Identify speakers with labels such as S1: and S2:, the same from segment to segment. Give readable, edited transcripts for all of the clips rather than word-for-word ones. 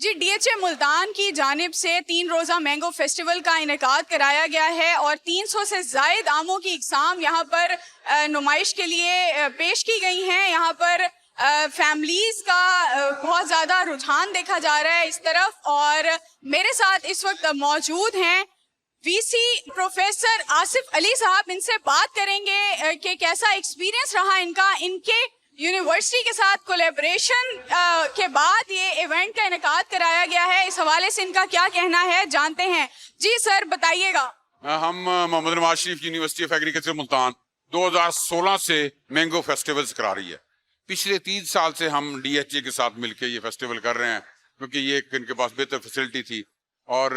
S1: جی DHA Multan کی جانب سے 3 روزہ مینگو فیسٹیول کا انعقاد کرایا گیا ہے اور 300 سے زائد آموں کی اقسام یہاں پر نمائش کے لیے پیش کی گئی ہیں. یہاں پر فیملیز کا بہت زیادہ رجحان دیکھا جا رہا ہے اس طرف, اور میرے ساتھ اس وقت موجود ہیں VC پروفیسر آصف علی صاحب. ان سے بات کریں گے کہ کیسا ایکسپیرینس رہا ان کا, ان کے یونیورسٹی کے ساتھ کولیبریشن کے بعد یہ ایونٹ کا انعقاد کرایا گیا ہے. اس حوالے سے ان کا کیا کہنا ہے جانتے ہیں. جی سر بتائیے گا.
S2: ہم محمد Nawaz Sharif university of agriculture Multan 2016 سے مینگو فیسٹیولز کرا رہی ہے. پچھلے 3 سال سے ہم DHA کے ساتھ مل کے یہ فیسٹیول کر رہے ہیں, کیونکہ یہ ان کے پاس بہتر فیسلٹی تھی, اور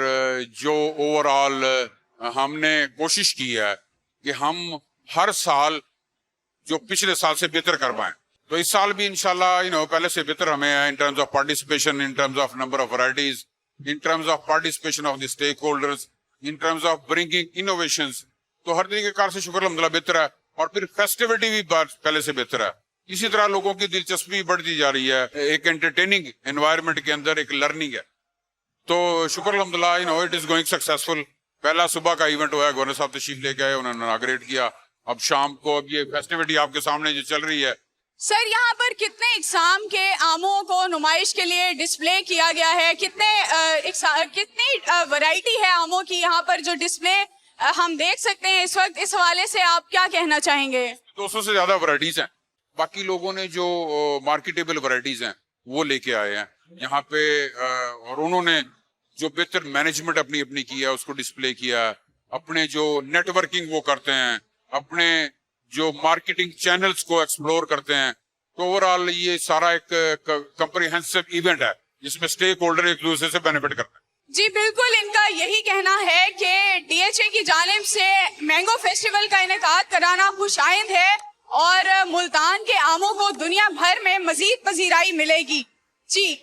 S2: جو اوور آل ہم نے کوشش کی ہے کہ ہم ہر سال جو پچھلے سال سے بہتر کر پائیں. تو اس سال بھی انشاءاللہ پہلے سے بہتر ہمیں ہے, in terms of participation, in terms of number of varieties, in terms of participation of the stake holders, in terms of bringing innovations. تو ہر طریقے کار سے شکر الحمدللہ بہتر ہے, اور پھر فیسٹیوٹی بھی پہلے سے بہتر ہے. اسی طرح لوگوں کی دلچسپی بڑھتی جا رہی ہے, ایک انٹرٹیننگ انوائرمنٹ کے اندر ایک لرننگ ہے. تو شکر الحمدللہ اٹ از گوئنگ سکسیسفل. پہلا صبح کا ایونٹ ہوا ہے, گورنر صاحب تشریف لے کے آئے, انہوں نے اناگریٹ کیا. اب شام کو اب یہ فیسٹیوٹی آپ کے سامنے جو چل رہی ہے.
S1: سر یہاں پر کتنے اقسام کے آموں کو نمائش کے لیے ڈسپلے کیا گیا ہے, کتنی ورائٹی ہے آموں کی یہاں پر جو ڈسپلے ہم دیکھ سکتے ہیں اس وقت, اس حوالے سے آپ کیا کہنا چاہیں گے؟
S2: 200 سے زیادہ ورائٹیز ہیں. باقی لوگوں نے جو مارکیٹیبل ورائٹیز ہیں وہ لے کے آئے ہیں یہاں پہ, اور انہوں نے جو بہتر مینجمنٹ اپنی کی ہے اس کو ڈسپلے کیا. اپنے جو نیٹ ورکنگ وہ کرتے ہیں, اپنے جو مارکیٹنگ چینلز کو ایکسپلور کرتے ہیں. تو اوور آل یہ سارا ایک کمپریہنسو ایونٹ ہے جس میں اسٹیک ہولڈر ایک دوسرے سے بینیفٹ کرتے ہیں.
S1: جی بالکل, ان کا یہی کہنا ہے کہ DHA کی جانب سے مینگو فیسٹیول کا انعقاد کرانا خوش آئند ہے, اور ملتان کے آموں کو دنیا بھر میں مزید پذیرائی ملے گی. جی